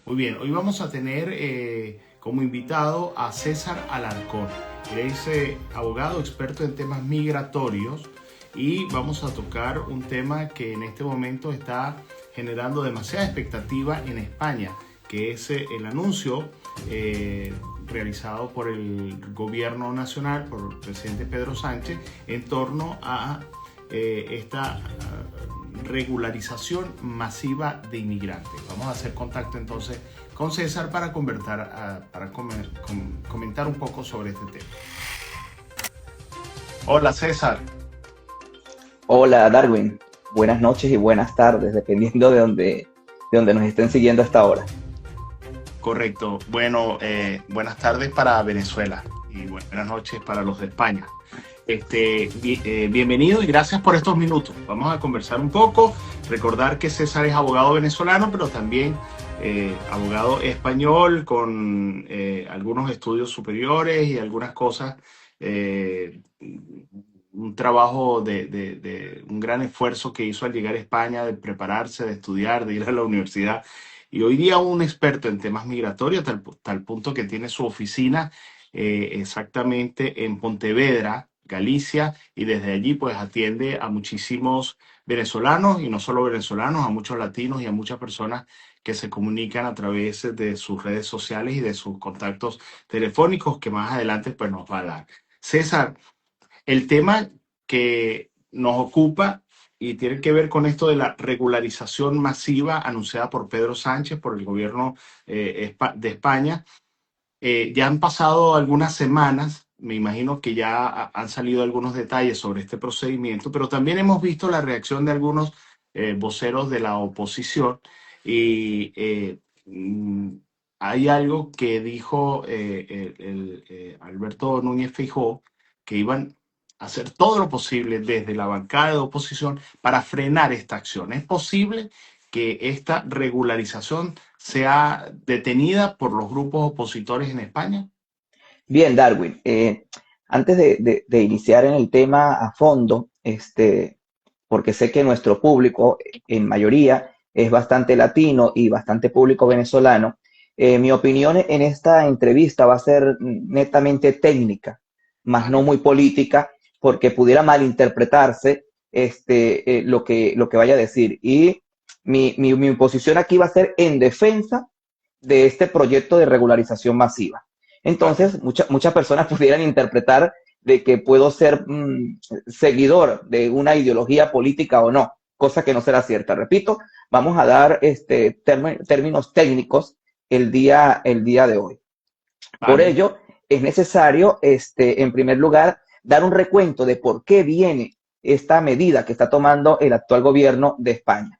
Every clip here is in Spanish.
Muy bien, hoy vamos a tener como invitado a César Alarcón. Él es abogado experto en temas migratorios y vamos a tocar un tema que en este momento está generando demasiada expectativa en España, que es el anuncio realizado por el gobierno nacional, por el presidente Pedro Sánchez, en torno a esta regularización masiva de inmigrantes. Vamos a hacer contacto entonces con César para comentar un poco sobre este tema. Hola César. Hola Darwin, buenas noches y buenas tardes, dependiendo de donde nos estén siguiendo hasta ahora. Correcto. Bueno, buenas tardes para Venezuela y buenas noches para los de España. Bienvenido y gracias por estos minutos. Vamos a conversar un poco, recordar que César es abogado venezolano, pero también abogado español con algunos estudios superiores y algunas cosas, un trabajo de un gran esfuerzo que hizo al llegar a España, de prepararse, de estudiar, de ir a la universidad. Y hoy día un experto en temas migratorios, tal punto que tiene su oficina exactamente en Pontevedra, Galicia, y desde allí pues atiende a muchísimos venezolanos y no solo venezolanos, a muchos latinos y a muchas personas que se comunican a través de sus redes sociales y de sus contactos telefónicos que más adelante pues nos va a dar. César, el tema que nos ocupa y tiene que ver con esto de la regularización masiva anunciada por Pedro Sánchez, por el gobierno de España. Ya han pasado algunas semanas, me imagino que ya han salido algunos detalles sobre este procedimiento, pero también hemos visto la reacción de algunos voceros de la oposición y hay algo que dijo Alberto Núñez Feijóo, que iban a hacer todo lo posible desde la bancada de oposición para frenar esta acción. ¿Es posible que esta regularización sea detenida por los grupos opositores en España? Bien, Darwin, antes de iniciar en el tema a fondo, porque sé que nuestro público en mayoría es bastante latino y bastante público venezolano, mi opinión en esta entrevista va a ser netamente técnica, más no Vale. muy política, porque pudiera malinterpretarse lo que vaya a decir. Y mi posición aquí va a ser en defensa de este proyecto de regularización masiva. Entonces, muchas personas pudieran interpretar de que puedo ser seguidor de una ideología política o no, cosa que no será cierta. Repito, vamos a dar términos técnicos el día de hoy. Por Vale. ello, es necesario, en primer lugar, dar un recuento de por qué viene esta medida que está tomando el actual gobierno de España.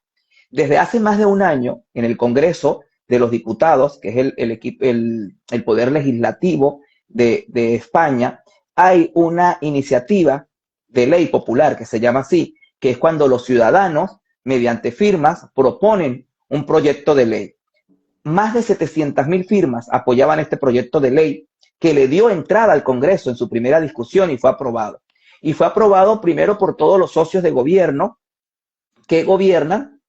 Desde hace más de un año, en el Congreso de los Diputados, que es el poder legislativo de España, hay una iniciativa de ley popular que se llama así, que es cuando los ciudadanos, mediante firmas, proponen un proyecto de ley. Más de 700.000 firmas apoyaban este proyecto de ley que le dio entrada al Congreso en su primera discusión y fue aprobado. Y fue aprobado primero por todos los socios de gobierno que gobiernan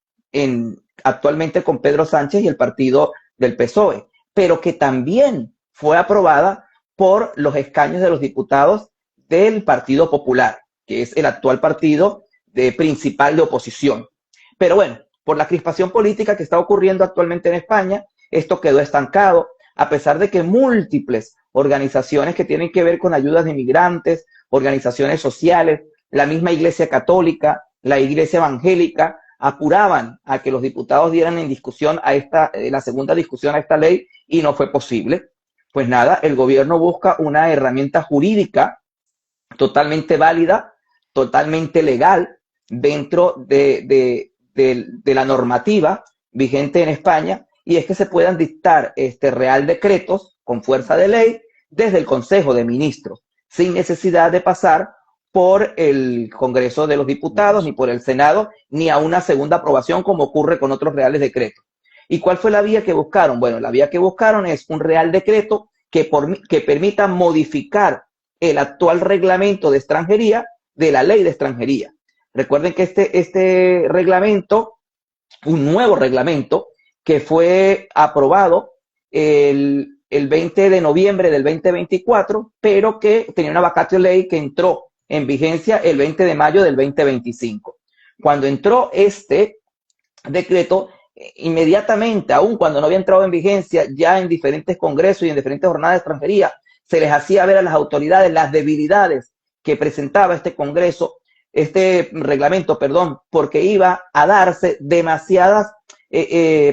actualmente con Pedro Sánchez y el partido del PSOE, pero que también fue aprobada por los escaños de los diputados del Partido Popular, que es el actual partido principal de oposición. Pero bueno, por la crispación política que está ocurriendo actualmente en España, esto quedó estancado, a pesar de que múltiples organizaciones que tienen que ver con ayudas de inmigrantes, organizaciones sociales, la misma Iglesia Católica, la Iglesia Evangélica, apuraban a que los diputados dieran en discusión la segunda discusión a esta ley y no fue posible. Pues nada, el gobierno busca una herramienta jurídica totalmente válida, totalmente legal dentro de la normativa vigente en España, y es que se puedan dictar real decretos con fuerza de ley desde el Consejo de Ministros, sin necesidad de pasar por el Congreso de los Diputados, ni por el Senado, ni a una segunda aprobación como ocurre con otros reales decretos. ¿Y cuál fue la vía que buscaron? Bueno, la vía que buscaron es un real decreto que permita modificar el actual reglamento de extranjería de la ley de extranjería. Recuerden que este reglamento, un nuevo reglamento, que fue aprobado el 20 de noviembre del 2024, pero que tenía una vacatio ley que entró en vigencia el 20 de mayo del 2025. Cuando entró este decreto, inmediatamente, aun cuando no había entrado en vigencia, ya en diferentes congresos y en diferentes jornadas de extranjería, se les hacía ver a las autoridades las debilidades que presentaba este reglamento, perdón, porque iba a darse demasiadas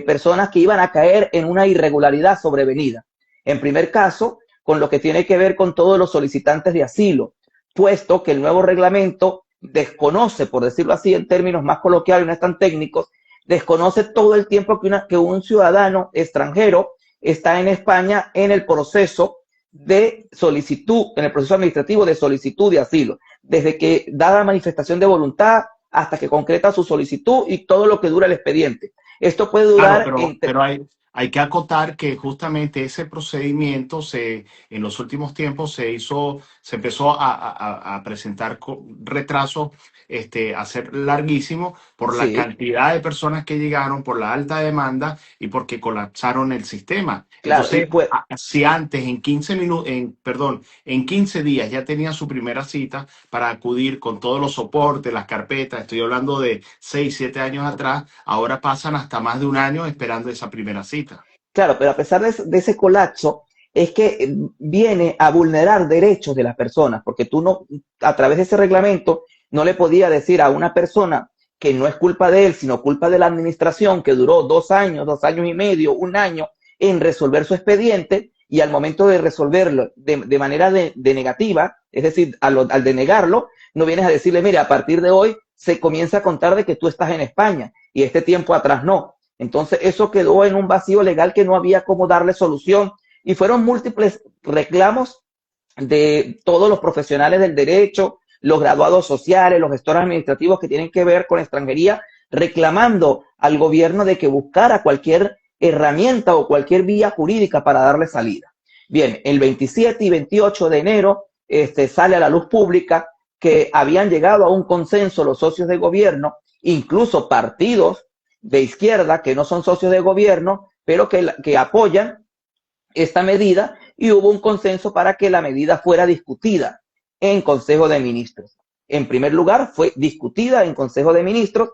personas que iban a caer en una irregularidad sobrevenida. En primer caso, con lo que tiene que ver con todos los solicitantes de asilo, puesto que el nuevo reglamento desconoce, por decirlo así en términos más coloquiales, no es tan técnicos, desconoce todo el tiempo que un ciudadano extranjero está en España en el proceso de solicitud, en el proceso administrativo de solicitud de asilo, desde que da la manifestación de voluntad hasta que concreta su solicitud y todo lo que dura el expediente. Esto puede Claro, durar entre... pero hay que acotar que justamente ese procedimiento en los últimos tiempos se empezó a presentar retrasos, a ser larguísimo por la Sí, cantidad de personas que llegaron, por la alta demanda y porque colapsaron el sistema. claro, y Entonces, pues, si antes en 15 minutos, perdón, en 15 días ya tenía su primera cita para acudir con todos los soportes, las carpetas, estoy hablando de 6, 7 años atrás, ahora pasan hasta más de un año esperando esa primera cita. claro, pero a pesar de ese colapso, es que viene a vulnerar derechos de las personas, porque tú no, a través de ese reglamento, no le podía decir a una persona que no es culpa de él, sino culpa de la administración, que duró 2 años, 2 años y medio, un año en resolver su expediente, y al momento de resolverlo de manera de negativa, es decir, al denegarlo, no vienes a decirle, mire, a partir de hoy se comienza a contar de que tú estás en España, y este tiempo atrás no. Entonces eso quedó en un vacío legal que no había cómo darle solución y fueron múltiples reclamos de todos los profesionales del derecho, los graduados sociales, los gestores administrativos que tienen que ver con extranjería, reclamando al gobierno de que buscara cualquier herramienta o cualquier vía jurídica para darle salida. Bien, el 27 y 28 de enero sale a la luz pública que habían llegado a un consenso los socios de gobierno, incluso partidos de izquierda que no son socios de gobierno, pero que apoyan esta medida y hubo un consenso para que la medida fuera discutida en Consejo de Ministros. En primer lugar, fue discutida en Consejo de Ministros,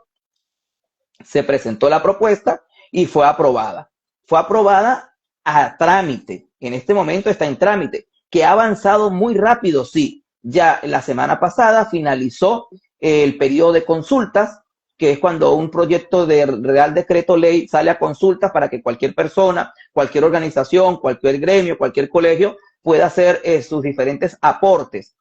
se presentó la propuesta y fue aprobada. Fue aprobada a trámite. En este momento está en trámite, que ha avanzado muy rápido, sí. Ya la semana pasada finalizó el periodo de consultas, que es cuando un proyecto de Real Decreto Ley sale a consultas para que cualquier persona, cualquier organización, cualquier gremio, cualquier colegio pueda hacer sus diferentes aportes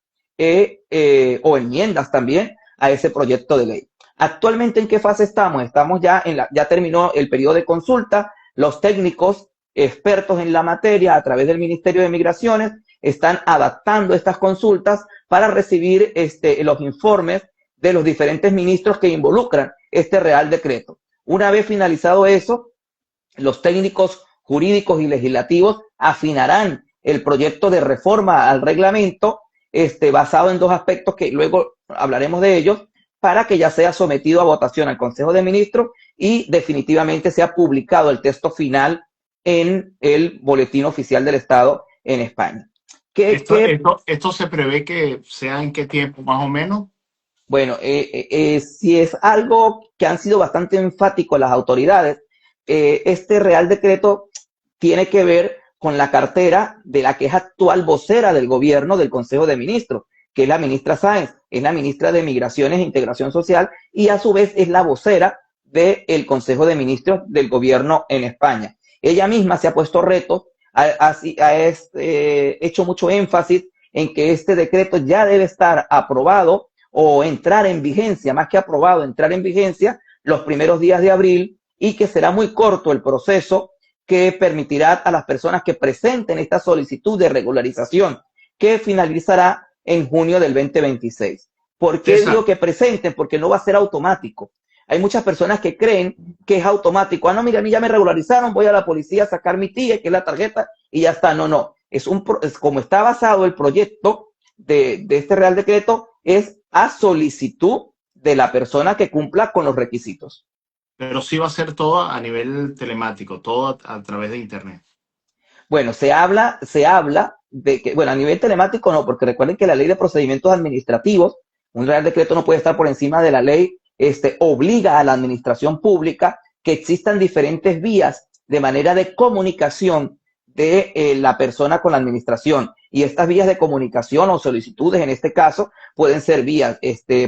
o enmiendas también a ese proyecto de ley. Actualmente, ¿en qué fase estamos? Estamos ya terminó el periodo de consulta, los técnicos expertos en la materia a través del Ministerio de Migraciones están adaptando estas consultas para recibir los informes de los diferentes ministros que involucran este Real Decreto. Una vez finalizado eso, los técnicos jurídicos y legislativos afinarán el proyecto de reforma al reglamento basado en dos aspectos que luego hablaremos de ellos, para que ya sea sometido a votación al Consejo de Ministros y definitivamente sea publicado el texto final en el Boletín Oficial del Estado en España. Esto se prevé que sea en qué tiempo más o menos. Bueno, si es algo que han sido bastante enfáticos las autoridades, este Real Decreto tiene que ver con la cartera de la que es actual vocera del gobierno del Consejo de Ministros, que es la ministra Sáenz, es la ministra de Migraciones e Integración Social y a su vez es la vocera del Consejo de Ministros del gobierno en España. Ella misma se ha puesto retos, ha hecho mucho énfasis en que este decreto ya debe estar aprobado o entrar en vigencia, más que aprobado, entrar en vigencia los primeros días de abril y que será muy corto el proceso que permitirá a las personas que presenten esta solicitud de regularización, que finalizará en junio del 2026. ¿Por qué digo que presenten? Porque no va a ser automático. Hay muchas personas que creen que es automático. Ah, no, mira, a mí ya me regularizaron, voy a la policía a sacar mi TIE, que es la tarjeta, y ya está. No, no. Es como está basado el proyecto de este Real Decreto, es a solicitud de la persona que cumpla con los requisitos. Pero sí va a ser todo a nivel telemático, todo a través de Internet. Bueno, se habla de que, bueno, a nivel telemático no, porque recuerden que la ley de procedimientos administrativos, un real decreto no puede estar por encima de la ley, obliga a la administración pública que existan diferentes vías de manera de comunicación de la persona con la administración. Y estas vías de comunicación o solicitudes, en este caso, pueden ser vías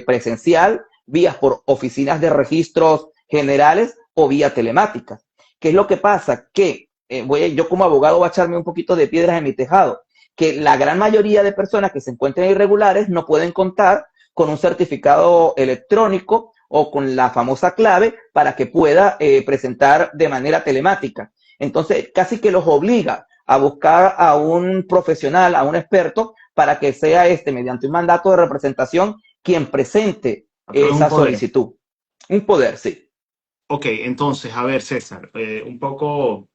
presencial, vías por oficinas de registros generales o vía telemática. ¿Qué es lo que pasa? Que yo como abogado voy a echarme un poquito de piedras en mi tejado, que la gran mayoría de personas que se encuentran irregulares no pueden contar con un certificado electrónico o con la famosa clave para que pueda presentar de manera telemática. Entonces, casi que los obliga a buscar a un profesional, a un experto, para que sea mediante un mandato de representación, quien presente A través de un esa poder. solicitud. Un poder, sí. Ok, entonces, a ver, César, un poco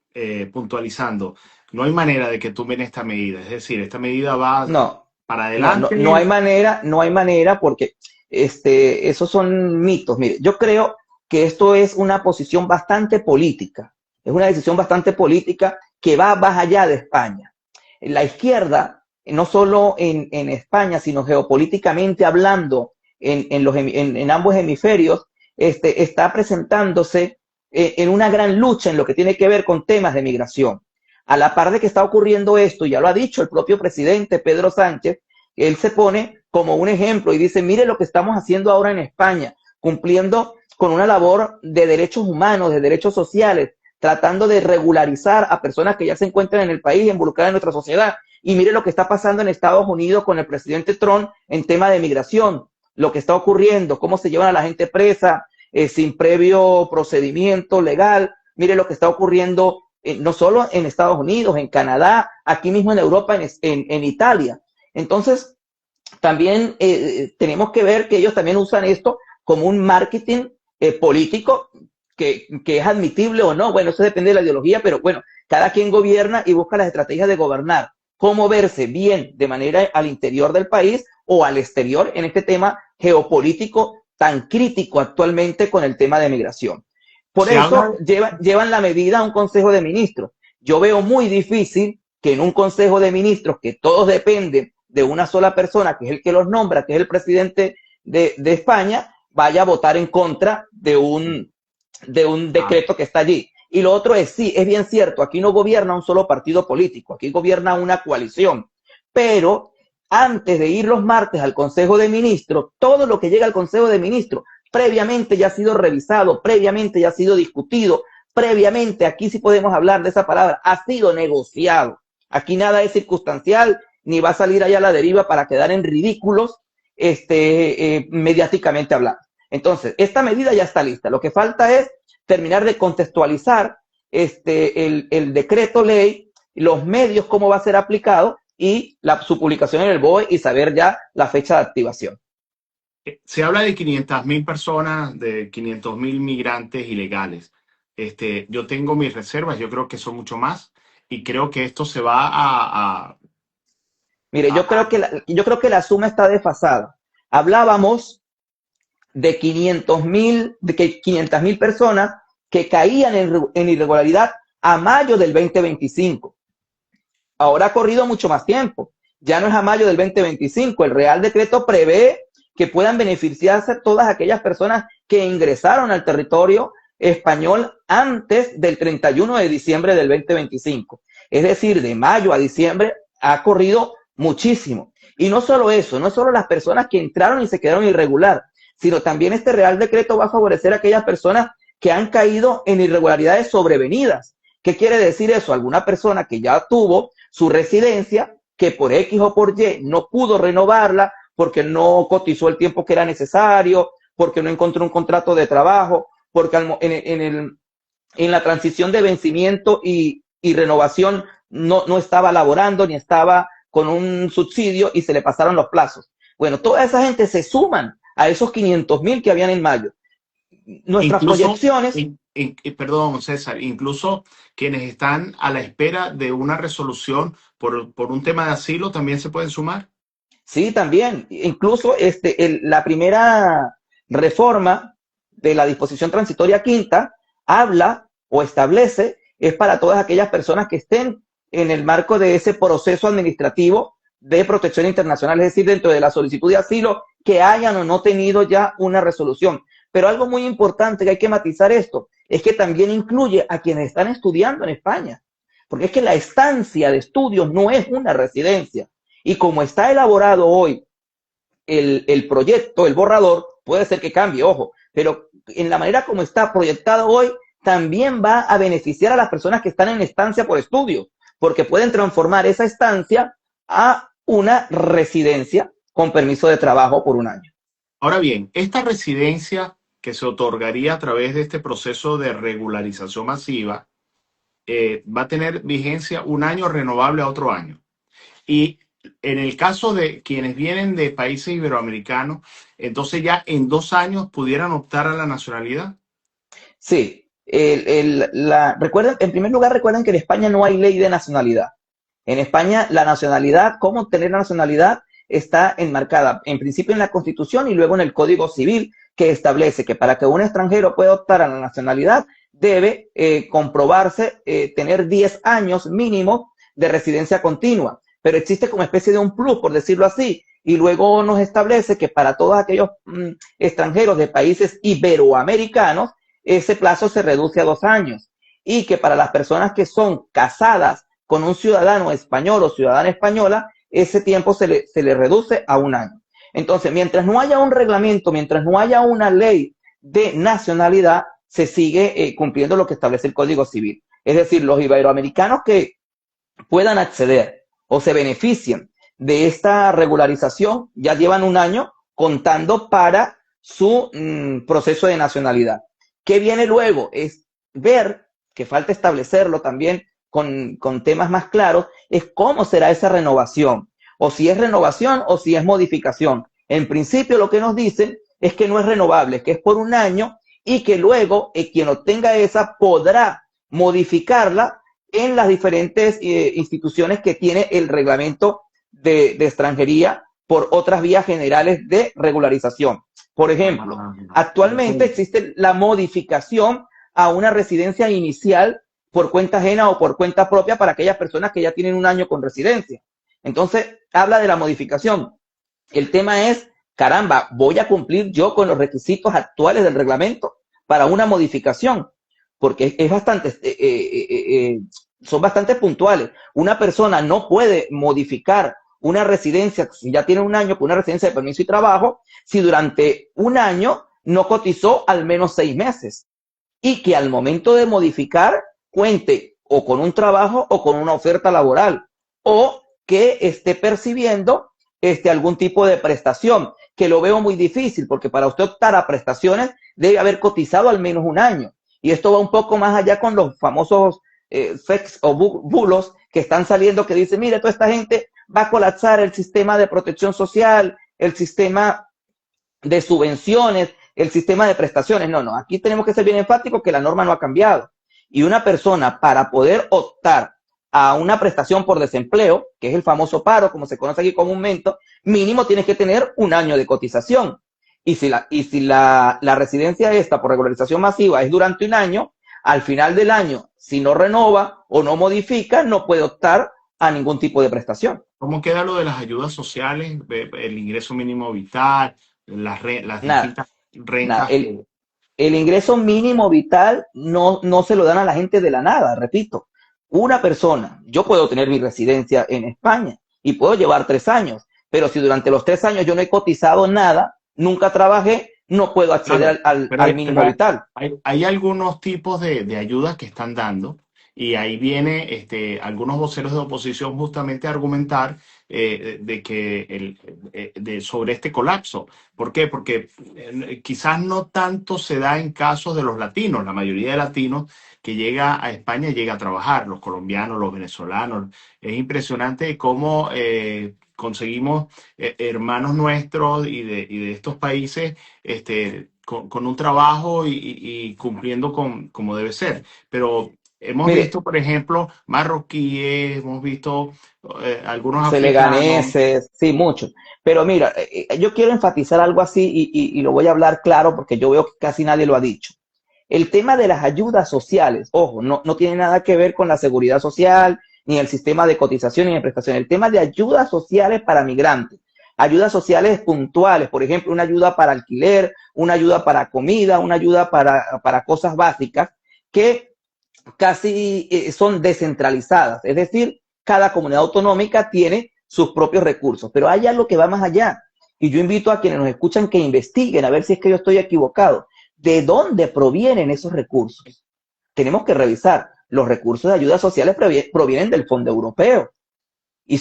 puntualizando, no hay manera de que tumben esta medida, es decir, esta medida va No, para no hay adelante. manera, no hay manera porque esos son mitos. Mire, yo creo que esto es una posición bastante política, es una decisión bastante política que va más allá de España. La izquierda, no solo en España, sino geopolíticamente hablando en ambos hemisferios, está presentándose en una gran lucha en lo que tiene que ver con temas de migración. A la par de que está ocurriendo esto, ya lo ha dicho el propio presidente Pedro Sánchez, él se pone como un ejemplo y dice, mire lo que estamos haciendo ahora en España, cumpliendo con una labor de derechos humanos, de derechos sociales, tratando de regularizar a personas que ya se encuentran en el país, involucradas en nuestra sociedad. Y mire lo que está pasando en Estados Unidos con el presidente Trump en tema de migración, lo que está ocurriendo, cómo se llevan a la gente presa sin previo procedimiento legal. Mire lo que está ocurriendo no solo en Estados Unidos, en Canadá, aquí mismo en Europa, en Italia. Entonces, también tenemos que ver que ellos también usan esto como un marketing político que es admitible o no. Bueno, eso depende de la ideología, pero bueno, cada quien gobierna y busca las estrategias de gobernar. Cómo verse bien de manera al interior del país o al exterior en este tema geopolítico tan crítico actualmente con el tema de migración. Por Se habla, eso llevan la medida a un Consejo de Ministros. Yo veo muy difícil que en un Consejo de Ministros, que todos dependen de una sola persona, que es el que los nombra, que es el presidente de España, vaya a votar en contra de un ah, decreto que está allí. Y lo otro es, sí, es bien cierto, aquí no gobierna un solo partido político, aquí gobierna una coalición, pero antes de ir los martes al Consejo de Ministros, todo lo que llega al Consejo de Ministros previamente ya ha sido revisado, previamente ya ha sido discutido, previamente, aquí sí podemos hablar de esa palabra, ha sido negociado. Aquí nada es circunstancial, ni va a salir allá a la deriva para quedar en ridículos mediáticamente hablando. Entonces, esta medida ya está lista. Lo que falta es terminar de contextualizar el decreto ley, los medios, cómo va a ser aplicado y su publicación en el BOE y saber ya la fecha de activación. se habla de 500.000 personas, de 500.000 migrantes ilegales. Yo tengo mis reservas, yo creo que son mucho más y creo que esto se va Mire, a- yo creo que la suma está desfasada. Hablábamos de 500.000 personas que caían en irregularidad a mayo del 2025. Ahora ha corrido mucho más tiempo. Ya no es a mayo del 2025. El Real Decreto prevé que puedan beneficiarse todas aquellas personas que ingresaron al territorio español antes del 31 de diciembre del 2025. Es decir, de mayo a diciembre ha corrido muchísimo. Y no solo eso, no solo las personas que entraron y se quedaron irregular, sino también este Real Decreto va a favorecer a aquellas personas que han caído en irregularidades sobrevenidas. ¿Qué quiere decir eso? Alguna persona que ya tuvo su residencia, que por X o por Y no pudo renovarla porque no cotizó el tiempo que era necesario, porque no encontró un contrato de trabajo, porque en la transición de vencimiento y renovación no estaba laborando ni estaba con un subsidio y se le pasaron los plazos. Bueno, toda esa gente se suman a esos 500.000 que habían en mayo. Nuestras incluso, proyecciones, perdón, César, incluso quienes están a la espera de una resolución por un tema de asilo también se pueden sumar. sí, también, incluso la primera reforma de la disposición transitoria quinta habla o establece es para todas aquellas personas que estén en el marco de ese proceso administrativo de protección internacional, es decir, dentro de la solicitud de asilo que hayan o no tenido ya una resolución. Pero algo muy importante que hay que matizar esto es que también incluye a quienes están estudiando en España, porque es que la estancia de estudios no es una residencia. Y como está elaborado hoy el proyecto, el borrador, puede ser que cambie, ojo, pero en la manera como está proyectado hoy, también va a beneficiar a las personas que están en estancia por estudio, porque pueden transformar esa estancia a una residencia con permiso de trabajo por un año. Ahora bien, esta residencia que se otorgaría a través de este proceso de regularización masiva va a tener vigencia un año renovable a otro año. Y en el caso de quienes vienen de países iberoamericanos, entonces ya en 2 años pudieran optar a la nacionalidad. Sí, recuerden, en primer lugar, recuerden que en España no hay ley de nacionalidad. En España, la nacionalidad, cómo obtener la nacionalidad, está enmarcada en principio en la Constitución y luego en el Código Civil, que establece que para que un extranjero pueda optar a la nacionalidad, debe comprobarse tener 10 años mínimo de residencia continua. Pero existe como especie de un plus, por decirlo así, y luego nos establece que para todos aquellos extranjeros de países iberoamericanos, ese plazo se reduce a 2 años. Y que para las personas que son casadas con un ciudadano español o ciudadana española, ese tiempo se le reduce a un año. Entonces, mientras no haya un reglamento, mientras no haya una ley de nacionalidad, se sigue cumpliendo lo que establece el Código Civil. Es decir, los iberoamericanos que puedan acceder o se beneficien de esta regularización ya llevan un año contando para su proceso de nacionalidad. ¿Qué viene luego? Es ver, que falta establecerlo también con temas más claros, es cómo será esa renovación, o si es renovación o si es modificación. En principio lo que nos dicen es que no es renovable, que es por un año y que luego quien obtenga esa podrá modificarla en las diferentes instituciones que tiene el reglamento de extranjería por otras vías generales de regularización. Por ejemplo, actualmente existe la modificación a una residencia inicial por cuenta ajena o por cuenta propia para aquellas personas que ya tienen un año con residencia. Entonces, habla de la modificación. El tema es, caramba, ¿voy a cumplir yo con los requisitos actuales del reglamento para una modificación? Porque es bastante, son bastante puntuales. Una persona no puede modificar una residencia, si ya tiene un año con una residencia de permiso y trabajo, si durante un año no cotizó al menos 6 meses. Y que al momento de modificar cuente o con un trabajo o con una oferta laboral, o que esté percibiendo algún tipo de prestación, que lo veo muy difícil, porque para usted optar a prestaciones debe haber cotizado al menos un año. Y esto va un poco más allá con los famosos fakes o bulos que están saliendo, que dicen, mire, toda esta gente va a colapsar el sistema de protección social, el sistema de subvenciones, el sistema de prestaciones. No, no, aquí tenemos que ser bien enfáticos que la norma no ha cambiado. Y una persona para poder optar a una prestación por desempleo, que es el famoso paro, como se conoce aquí comúnmente, mínimo tienes que tener un año de cotización. Y si la residencia esta por regularización masiva es durante un año, al final del año, si no renova o no modifica, no puede optar a ningún tipo de prestación. ¿Cómo queda lo de las ayudas sociales, el ingreso mínimo vital, las Nada, distintas nada. rentas El ingreso mínimo vital no se lo dan a la gente de la nada, repito. Una persona, yo puedo tener mi residencia en España y puedo llevar 3 años, pero si durante los 3 años yo no he cotizado nada, nunca trabajé, no puedo acceder Claro, al mínimo vital. hay algunos tipos de ayudas que están dando y ahí viene algunos voceros de oposición justamente a argumentar de que sobre este colapso. ¿Por qué? Porque quizás no tanto se da en casos de los latinos. La mayoría de latinos que llega a España llega a trabajar, los colombianos, los venezolanos. Es impresionante cómo conseguimos hermanos nuestros y de estos países con un trabajo y cumpliendo como debe ser. Pero Hemos Mire, visto, por ejemplo, marroquíes, hemos visto algunos africanos. seleganeses, sí, muchos. Pero mira, yo quiero enfatizar algo así y lo voy a hablar claro porque yo veo que casi nadie lo ha dicho. El tema de las ayudas sociales, ojo, no tiene nada que ver con la seguridad social, ni el sistema de cotización ni de prestación. El tema de ayudas sociales para migrantes, ayudas sociales puntuales, por ejemplo, una ayuda para alquiler, una ayuda para comida, una ayuda para cosas básicas que casi son descentralizadas. Es decir, cada comunidad autonómica tiene sus propios recursos, pero hay algo que va más allá. Y yo invito a quienes nos escuchan que investiguen a ver si es que yo estoy equivocado. ¿De dónde provienen esos recursos? Tenemos que revisar. Los recursos de ayudas sociales provienen del Fondo Europeo y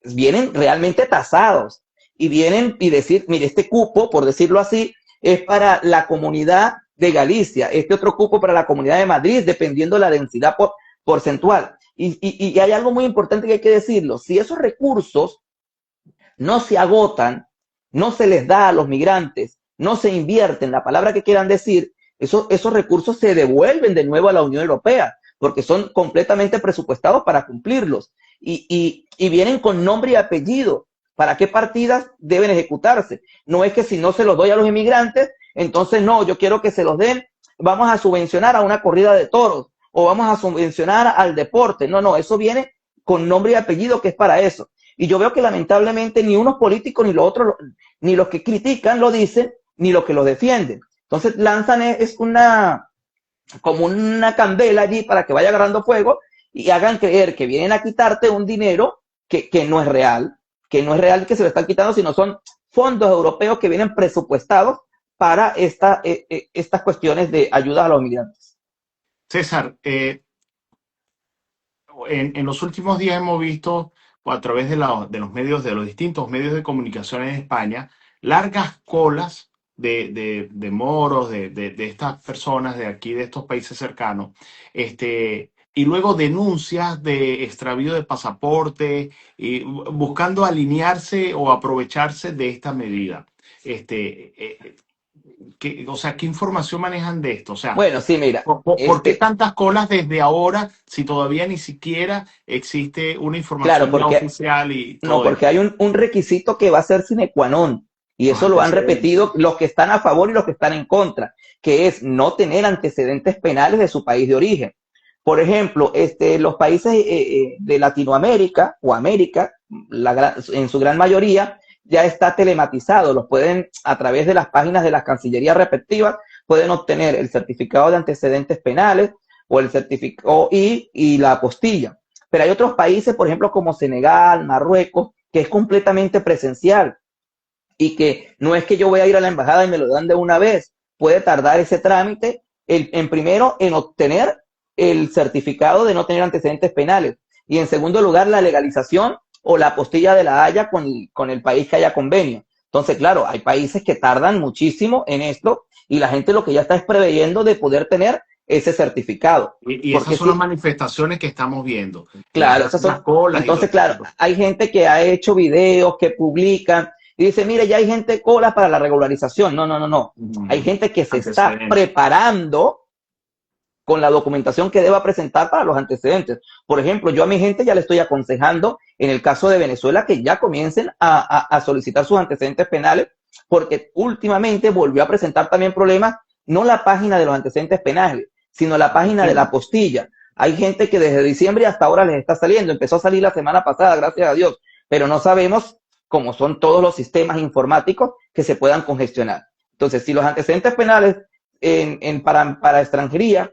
vienen realmente tasados y vienen y decir, mire, este cupo, por decirlo así, es para la comunidad de Galicia, este otro cupo para la comunidad de Madrid, dependiendo de la densidad porcentual. Y hay algo muy importante que hay que decirlo, si esos recursos no se agotan, no se les da a los migrantes, no se invierten, la palabra que quieran decir, esos recursos se devuelven de nuevo a la Unión Europea, porque son completamente presupuestados para cumplirlos y vienen con nombre y apellido. ¿Para qué partidas deben ejecutarse? No es que si no se los doy a los inmigrantes, entonces no, yo quiero que se los den, vamos a subvencionar a una corrida de toros o vamos a subvencionar al deporte. No, eso viene con nombre y apellido que es para eso. Y yo veo que lamentablemente ni unos políticos ni los otros, ni los que critican lo dicen, ni los que lo defienden. Entonces lanzan como una candela allí para que vaya agarrando fuego y hagan creer que vienen a quitarte un dinero que no es real, que no es real que se lo están quitando, sino son fondos europeos que vienen presupuestados para estas cuestiones de ayuda a los migrantes. César, en los últimos días hemos visto a través de los medios, de los distintos medios de comunicación en España, largas colas de moros, de estas personas de aquí, de estos países cercanos, y luego denuncias de extravío de pasaporte, y buscando alinearse o aprovecharse de esta medida. O sea, ¿qué información manejan de esto? O sea, Bueno, sí, mira, ¿por qué tantas colas desde ahora si todavía ni siquiera existe una claro, información ya porque oficial y no, todo porque esto? hay un requisito que va a ser sine qua non, y Los eso lo han antecedentes. repetido los que están a favor y los que están en contra, que es no tener antecedentes penales de su país de origen. Por ejemplo, los países de Latinoamérica o América, en su gran mayoría, ya está telematizado. Los pueden, a través de las páginas de las cancillerías respectivas, pueden obtener el certificado de antecedentes penales o el certificado y la apostilla. Pero hay otros países, por ejemplo, como Senegal, Marruecos, que es completamente presencial y que no es que yo voy a ir a la embajada y me lo dan de una vez. Puede tardar ese trámite en primero en obtener el certificado de no tener antecedentes penales y en segundo lugar la legalización o la apostilla de la Haya con el país que haya convenio. Entonces, claro, hay países que tardan muchísimo en esto y la gente lo que ya está es preveyendo de poder tener ese certificado. Y esas Porque son las sí, manifestaciones que estamos viendo. Las claro, esas largas son. colas y todo Entonces, este claro, tipo. hay gente que ha hecho videos, que publican y dice, mire, ya hay gente cola para la regularización. No. Hay Ujú. gente que se está Antecedentes. preparando con la documentación que deba presentar para los antecedentes. Por ejemplo, yo a mi gente ya le estoy aconsejando, en el caso de Venezuela, que ya comiencen a solicitar sus antecedentes penales, porque últimamente volvió a presentar también problemas, no la página de los antecedentes penales, sino la página de la Sí. apostilla. Hay gente que desde diciembre hasta ahora les está saliendo, empezó a salir la semana pasada, gracias a Dios, pero no sabemos cómo son todos los sistemas informáticos que se puedan congestionar. Entonces, si los antecedentes penales para extranjería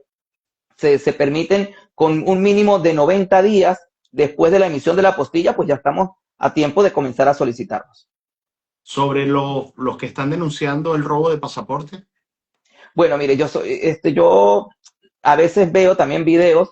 se permiten con un mínimo de 90 días después de la emisión de la apostilla, pues ya estamos a tiempo de comenzar a solicitarlos. Sobre los que están denunciando el robo de pasaporte. Bueno, mire, yo a veces veo también videos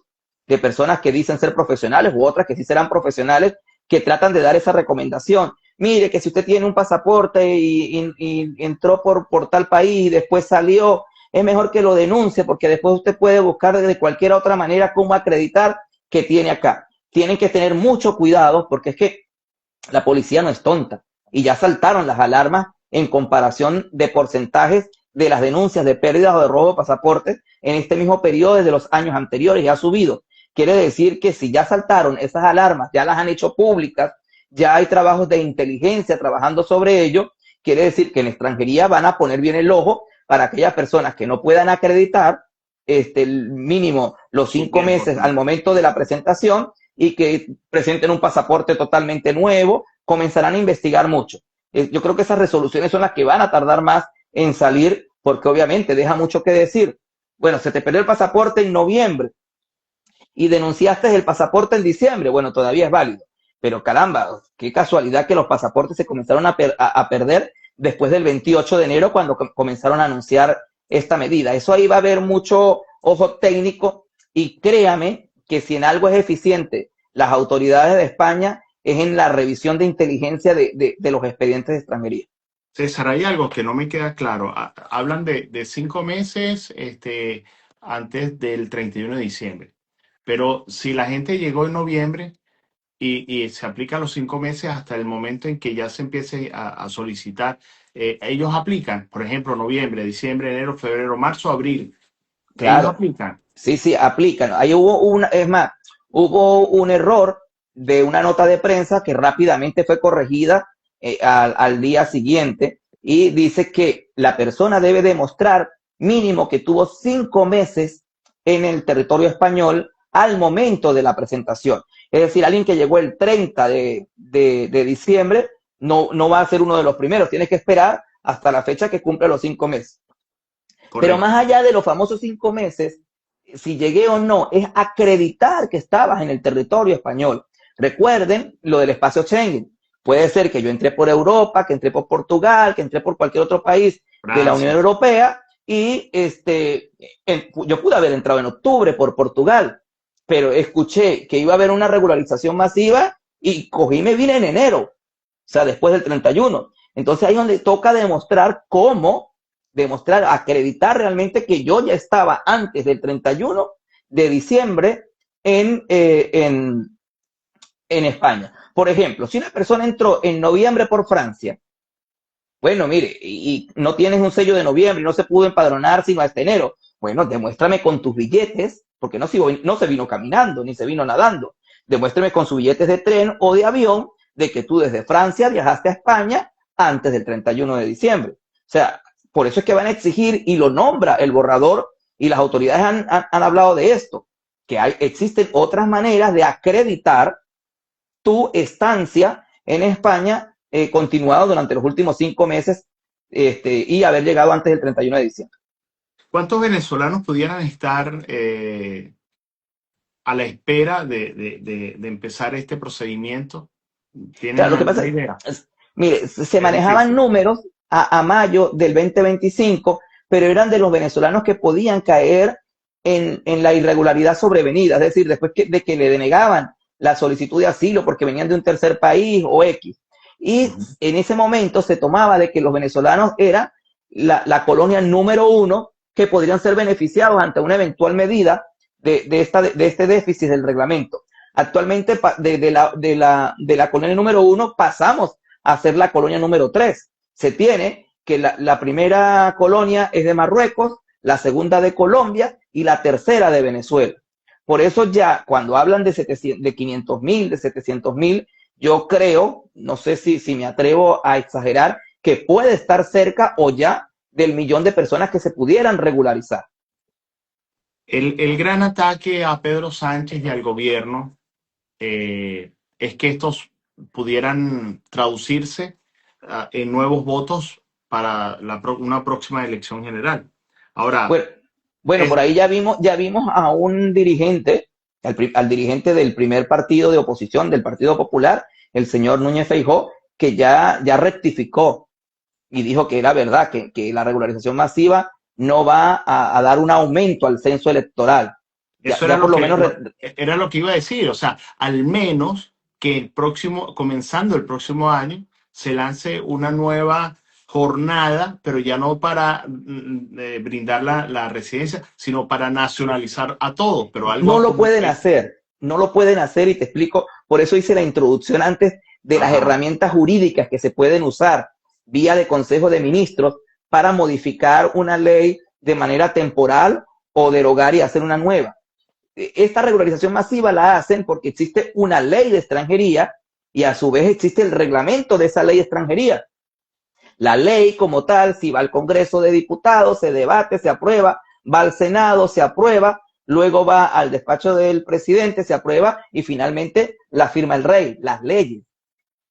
de personas que dicen ser profesionales u otras que sí serán profesionales que tratan de dar esa recomendación. Mire, que si usted tiene un pasaporte y entró por tal país y después salió, es mejor que lo denuncie porque después usted puede buscar de cualquier otra manera cómo acreditar que tiene acá. Tienen que tener mucho cuidado porque es que la policía no es tonta y ya saltaron las alarmas en comparación de porcentajes de las denuncias de pérdidas o de robo de pasaportes en este mismo periodo desde los años anteriores y ha subido. Quiere decir que si ya saltaron esas alarmas, ya las han hecho públicas, ya hay trabajos de inteligencia trabajando sobre ello, quiere decir que en extranjería van a poner bien el ojo para aquellas personas que no puedan acreditar el mínimo los su 5 meses tiempo. al momento de la presentación y que presenten un pasaporte totalmente nuevo, comenzarán a investigar mucho. Yo creo que esas resoluciones son las que van a tardar más en salir, porque obviamente deja mucho que decir. Bueno, se te perdió el pasaporte en noviembre y denunciaste el pasaporte en diciembre. Bueno, todavía es válido. Pero caramba, qué casualidad que los pasaportes se comenzaron a perder después del 28 de enero cuando comenzaron a anunciar esta medida. Eso ahí va a haber mucho ojo técnico y créame que si en algo es eficiente las autoridades de España es en la revisión de inteligencia de los expedientes de extranjería. César, hay algo que no me queda claro. Hablan de 5 meses antes del 31 de diciembre. Pero si la gente llegó en noviembre y se aplica los 5 meses hasta el momento en que ya se empiece a solicitar, ellos aplican, por ejemplo, noviembre, diciembre, enero, febrero, marzo, abril. Ellos Claro, aplican. sí, sí, aplican. Ahí hubo es más, hubo un error de una nota de prensa que rápidamente fue corregida al día siguiente y dice que la persona debe demostrar mínimo que tuvo 5 meses en el territorio español al momento de la presentación. Es decir, alguien que llegó el 30 de diciembre no va a ser uno de los primeros, tienes que esperar hasta la fecha que cumple los 5 meses. Pero Correcto. más allá de los famosos 5 meses, si llegué o no, es acreditar que estabas en el territorio español. Recuerden lo del espacio Schengen. Puede ser que yo entré por Europa, que entré por Portugal, que entré por cualquier otro país de la Unión Francia. Europea y yo pude haber entrado en octubre por Portugal, pero escuché que iba a haber una regularización masiva y cogí y me vine en enero, o sea, después del 31. Entonces ahí es donde toca demostrar, acreditar realmente que yo ya estaba antes del 31 de diciembre en España. Por ejemplo, si una persona entró en noviembre por Francia, bueno, mire, y no tienes un sello de noviembre y no se pudo empadronar sino hasta enero, bueno, demuéstrame con tus billetes, porque no se vino caminando ni se vino nadando, demuéstrame con sus billetes de tren o de avión de que tú desde Francia viajaste a España antes del 31 de diciembre. O sea, por eso es que van a exigir y lo nombra el borrador y las autoridades han hablado de esto, que existen otras maneras de acreditar tu estancia en España continuado durante los últimos 5 meses y haber llegado antes del 31 de diciembre. ¿Cuántos venezolanos pudieran estar a la espera de empezar este procedimiento? Claro, ¿Tienen lo que pasa alguna idea? mire, se Es manejaban difícil. números a mayo del 2025, pero eran de los venezolanos que podían caer en la irregularidad sobrevenida, es decir, después de que le denegaban la solicitud de asilo porque venían de un tercer país o X. Y Ujú. en ese momento se tomaba de que los venezolanos eran la colonia número uno que podrían ser beneficiados ante una eventual medida de este déficit del reglamento. Actualmente de la colonia número uno pasamos a ser la colonia número tres. Se tiene que la primera colonia es de Marruecos, la segunda de Colombia y la tercera de Venezuela. Por eso ya cuando hablan de 500.000, de 700.000, yo creo, no sé si me atrevo a exagerar, que puede estar cerca o ya del millón de personas que se pudieran regularizar. El gran ataque a Pedro Sánchez y al gobierno es que estos pudieran traducirse en nuevos votos para una próxima elección general. Ahora, Bueno, bueno, es, por ahí ya vimos a un dirigente, al dirigente del primer partido de oposición, del Partido Popular, el señor Núñez Feijó, que ya rectificó y dijo que era verdad, que la regularización masiva no va a dar un aumento al censo electoral. Ya, Eso era ya por lo lo que, menos, era lo que iba a decir. O sea, al menos que comenzando el próximo año, se lance una nueva jornada, pero ya no para brindar la residencia, sino para nacionalizar a todos, pero algo no lo pueden hacer, no lo pueden hacer y te explico, por eso hice la introducción antes de las ajá, herramientas jurídicas que se pueden usar vía de Consejo de Ministros para modificar una ley de manera temporal o derogar y hacer una nueva. Esta regularización masiva la hacen porque existe una ley de extranjería y a su vez existe el reglamento de esa ley de extranjería. La ley como tal, si va al Congreso de Diputados, se debate, se aprueba, va al Senado, se aprueba, luego va al despacho del presidente, se aprueba y finalmente la firma el rey, las leyes.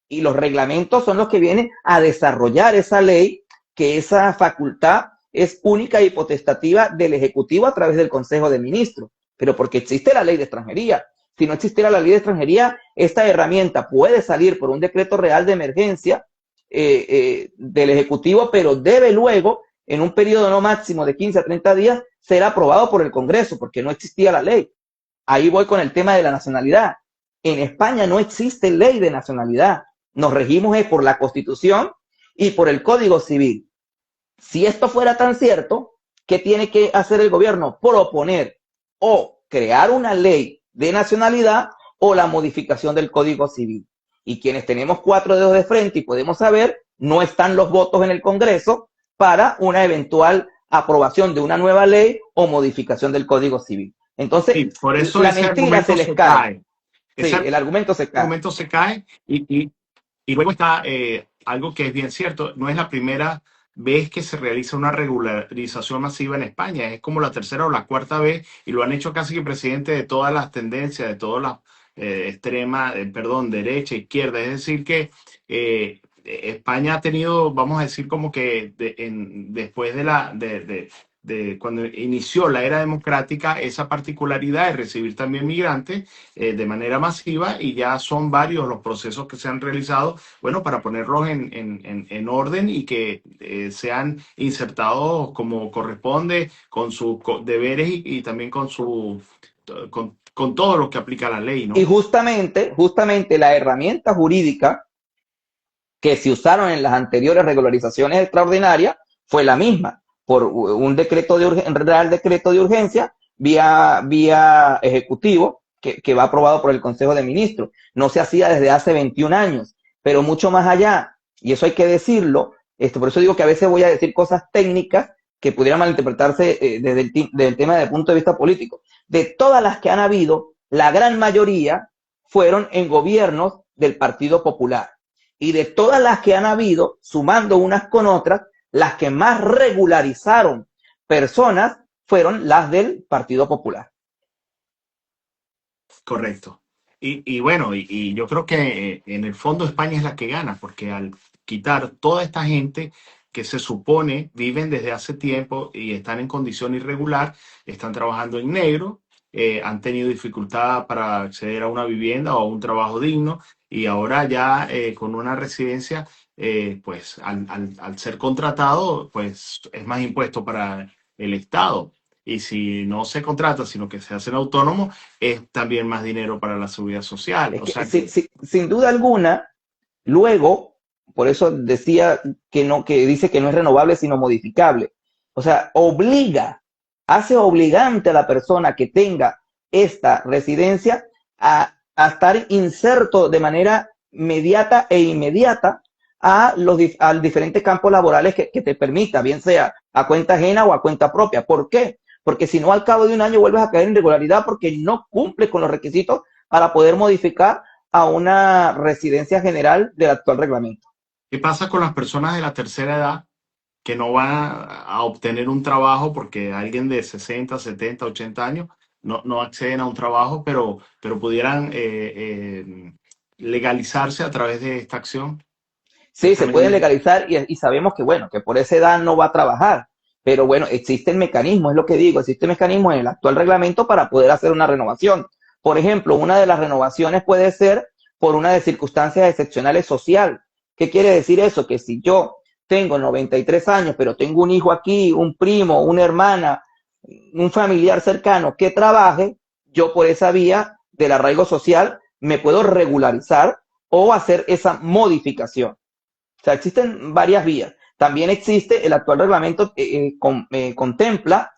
Y los reglamentos son los que vienen a desarrollar esa ley, que esa facultad es única y potestativa del Ejecutivo a través del Consejo de Ministros, pero porque existe la ley de extranjería. Si no existiera la ley de extranjería, esta herramienta puede salir por un decreto real de emergencia del Ejecutivo, pero debe luego, en un periodo no máximo de 15 a 30 días, ser aprobado por el Congreso, porque no existía la ley. Ahí voy con el tema de la nacionalidad. En España no existe ley de nacionalidad. Nos regimos por la Constitución y por el Código Civil. Si esto fuera tan cierto, ¿qué tiene que hacer el gobierno? Proponer o crear una ley de nacionalidad o la modificación del Código Civil. Y quienes tenemos 4 dedos de frente y podemos saber, no están los votos en el Congreso para una eventual aprobación de una nueva ley o modificación del Código Civil. Entonces, Sí, por eso la ese mentira se argumento les se cae. cae. Sí, Ese el argumento se cae. argumento se cae y luego está algo que es bien cierto, no es la primera vez que se realiza una regularización masiva en España, es como la tercera o la cuarta vez y lo han hecho casi que presidente de todas las tendencias, de todas las perdón, derecha, izquierda, es decir que España ha tenido, vamos a decir como que después de cuando inició la era democrática, esa particularidad de recibir también migrantes de manera masiva y ya son varios los procesos que se han realizado, bueno, para ponerlos en orden y que sean insertados como corresponde, con sus deberes y también con todo lo que aplica la ley, Y ¿no? justamente la herramienta jurídica que se usaron en las anteriores regularizaciones extraordinarias fue la misma, por un decreto de real decreto de urgencia vía ejecutivo que va aprobado por el Consejo de Ministros. No se hacía desde hace 21 años, pero mucho más allá, y eso hay que decirlo, por eso digo que a veces voy a decir cosas técnicas que pudieran malinterpretarse desde el tema desde el punto de vista político. De todas las que han habido, la gran mayoría fueron en gobiernos del Partido Popular. Y de todas las que han habido, sumando unas con otras, las que más regularizaron personas fueron las del Partido Popular. Correcto. Y bueno, y yo creo que en el fondo España es la que gana, porque al quitar toda esta gente que se supone viven desde hace tiempo y están en condición irregular, están trabajando en negro, han tenido dificultad para acceder a una vivienda o a un trabajo digno, y ahora ya con una residencia, pues al ser contratado, pues es más impuesto para el Estado. Y si no se contrata, sino que se hacen autónomos, es también más dinero para la seguridad social. Es O que sea que, sin duda alguna, luego, por eso decía que dice que no es renovable sino modificable. O sea, hace obligante a la persona que tenga esta residencia a estar inserto de manera inmediata a diferentes campos laborales que te permita, bien sea a cuenta ajena o a cuenta propia. ¿Por qué? Porque si no, al cabo de un año vuelves a caer en irregularidad porque no cumples con los requisitos para poder modificar a una residencia general del actual reglamento. ¿qué pasa con las personas de la tercera edad que no van a obtener un trabajo porque alguien de 60, 70, 80 años no acceden a un trabajo, pero pudieran legalizarse a través de esta acción, de Sí, esta se pueden medida? legalizar y sabemos que, bueno, que por esa edad no va a trabajar. Pero bueno, existe el mecanismo, es lo que digo, existe el mecanismo en el actual reglamento para poder hacer una renovación. Por ejemplo, una de las renovaciones puede ser por una de circunstancias excepcionales social. ¿Qué quiere decir eso? Que si yo tengo 93 años, pero tengo un hijo aquí, un primo, una hermana, un familiar cercano que trabaje, yo por esa vía del arraigo social me puedo regularizar o hacer esa modificación. O sea, existen varias vías. También existe, el actual reglamento contempla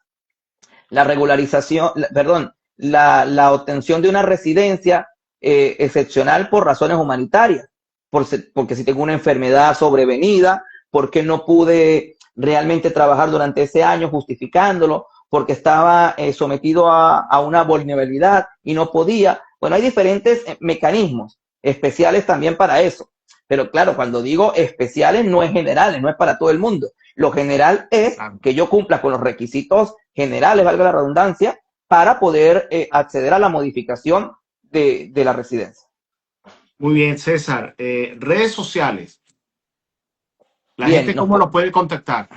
la regularización, perdón, la obtención de una residencia excepcional por razones humanitarias. Porque si tengo una enfermedad sobrevenida, porque no pude realmente trabajar durante ese año justificándolo porque estaba sometido a una vulnerabilidad y no podía. Bueno, hay diferentes mecanismos especiales también para eso. Pero claro, cuando digo especiales no es generales, no es para todo el mundo. Lo general es Claro. que yo cumpla con los requisitos generales, valga la redundancia, para poder acceder a la modificación de la residencia. Muy bien, César. Redes sociales. ¿La Bien, gente cómo lo puede contactar?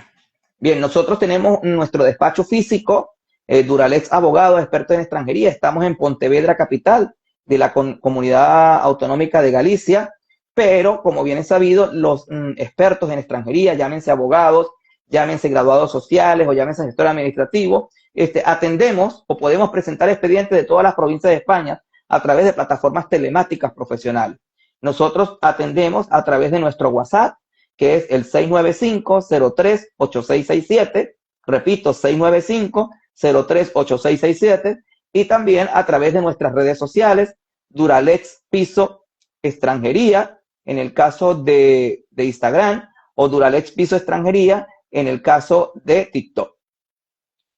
bien, nosotros tenemos nuestro despacho físico, Duralex Abogados, expertos en extranjería. Estamos en Pontevedra, capital de la Comunidad Autonómica de Galicia, pero como bien es sabido, los expertos en extranjería, llámense abogados, llámense graduados sociales o llámense gestor administrativo, atendemos o podemos presentar expedientes de todas las provincias de España a través de plataformas telemáticas profesionales. Nosotros atendemos a través de nuestro WhatsApp, que es el 695-03-8667, repito, 695-03-8667, y también a través de nuestras redes sociales, Duralex Piso Extranjería, en el caso de Instagram, o Duralex Piso Extranjería, en el caso de TikTok.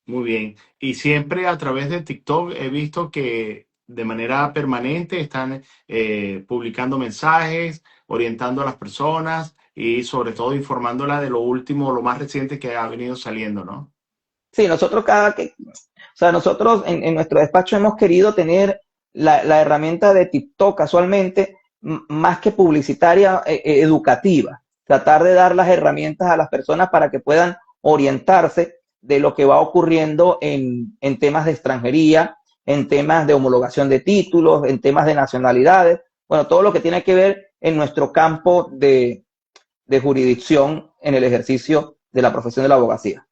Muy bien. Y siempre a través de TikTok he visto que de manera permanente están publicando mensajes, orientando a las personas y sobre todo informándola de lo último, lo más reciente que ha venido saliendo, ¿no? Sí, nosotros nosotros en nuestro despacho hemos querido tener la herramienta de TikTok casualmente más que publicitaria, educativa. Tratar de dar las herramientas a las personas para que puedan orientarse de lo que va ocurriendo en temas de extranjería, en temas de homologación de títulos, en temas de nacionalidades, bueno, todo lo que tiene que ver en nuestro campo de jurisdicción en el ejercicio de la profesión de la abogacía.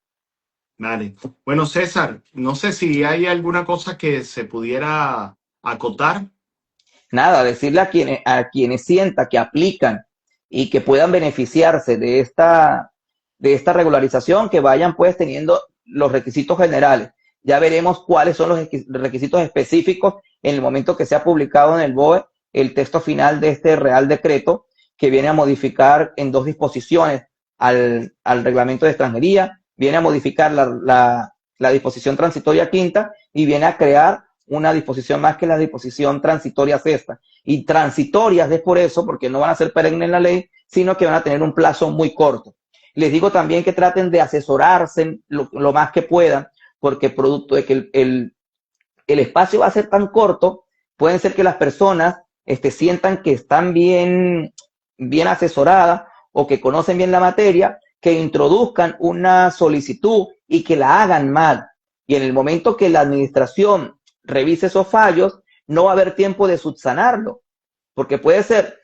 Vale. Bueno, César, no sé si hay alguna cosa que se pudiera acotar. Nada, decirle a quienes sienta que aplican y que puedan beneficiarse de esta regularización, que vayan pues teniendo los requisitos generales. Ya veremos cuáles son los requisitos específicos en el momento que sea publicado en el BOE el texto final de este Real Decreto, que viene a modificar en 2 disposiciones al reglamento de extranjería, viene a modificar la disposición transitoria quinta y viene a crear una disposición más, que la disposición transitoria sexta. Y transitorias es por eso, porque no van a ser perennes en la ley, sino que van a tener un plazo muy corto. Les digo también que traten de asesorarse lo más que puedan, porque producto de que el espacio va a ser tan corto, pueden ser que las personas sientan que están bien asesoradas o que conocen bien la materia, que introduzcan una solicitud y que la hagan mal. Y en el momento que la administración revise esos fallos, no va a haber tiempo de subsanarlo, porque puede ser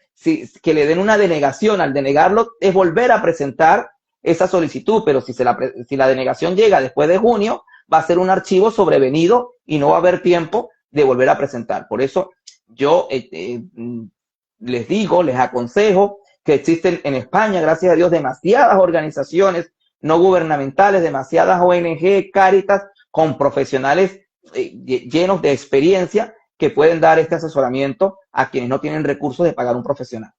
que le den una denegación. Al denegarlo es volver a presentar esa solicitud, pero si la denegación llega después de junio, va a ser un archivo sobrevenido y no va a haber tiempo de volver a presentar. Por eso yo les aconsejo que existen en España, gracias a Dios, demasiadas organizaciones no gubernamentales, demasiadas ONG, Cáritas, con profesionales llenos de experiencia que pueden dar este asesoramiento a quienes no tienen recursos de pagar un profesional.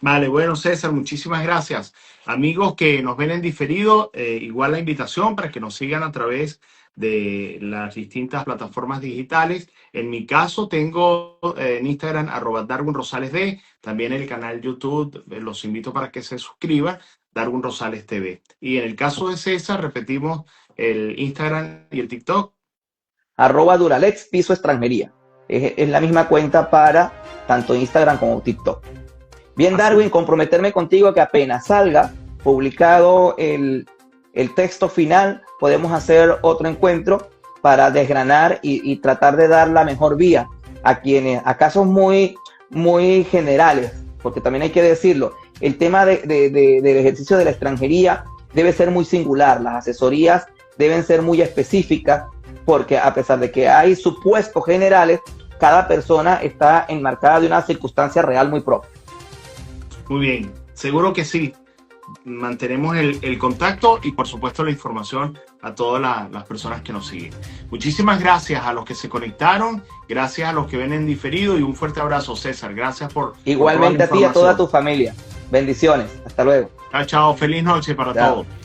Vale, bueno, César, muchísimas gracias. Amigos que nos ven en diferido, igual la invitación para que nos sigan a través de las distintas plataformas digitales. En mi caso, tengo en Instagram @DarwinRosalesD, también el canal YouTube, los invito para que se suscriban, Darwin Rosales TV. Y en el caso de César, repetimos el Instagram y el TikTok. @Duralex Piso Extranjería. Es la misma cuenta para tanto Instagram como TikTok. Bien, Darwin, comprometerme contigo que apenas salga publicado el texto final, podemos hacer otro encuentro para desgranar y tratar de dar la mejor vía a casos muy, muy generales, porque también hay que decirlo, el tema del ejercicio de la extranjería debe ser muy singular, las asesorías deben ser muy específicas, porque a pesar de que hay supuestos generales, cada persona está enmarcada de una circunstancia real muy propia. Muy bien, seguro que sí. Mantenemos el contacto y por supuesto la información a todas las personas que nos siguen. Muchísimas gracias a los que se conectaron, gracias a los que ven en diferido y un fuerte abrazo, César. Gracias por Igualmente toda la a ti y a toda información. tu familia. Bendiciones. Hasta luego. Chao, chao. Feliz noche para Chao. todos.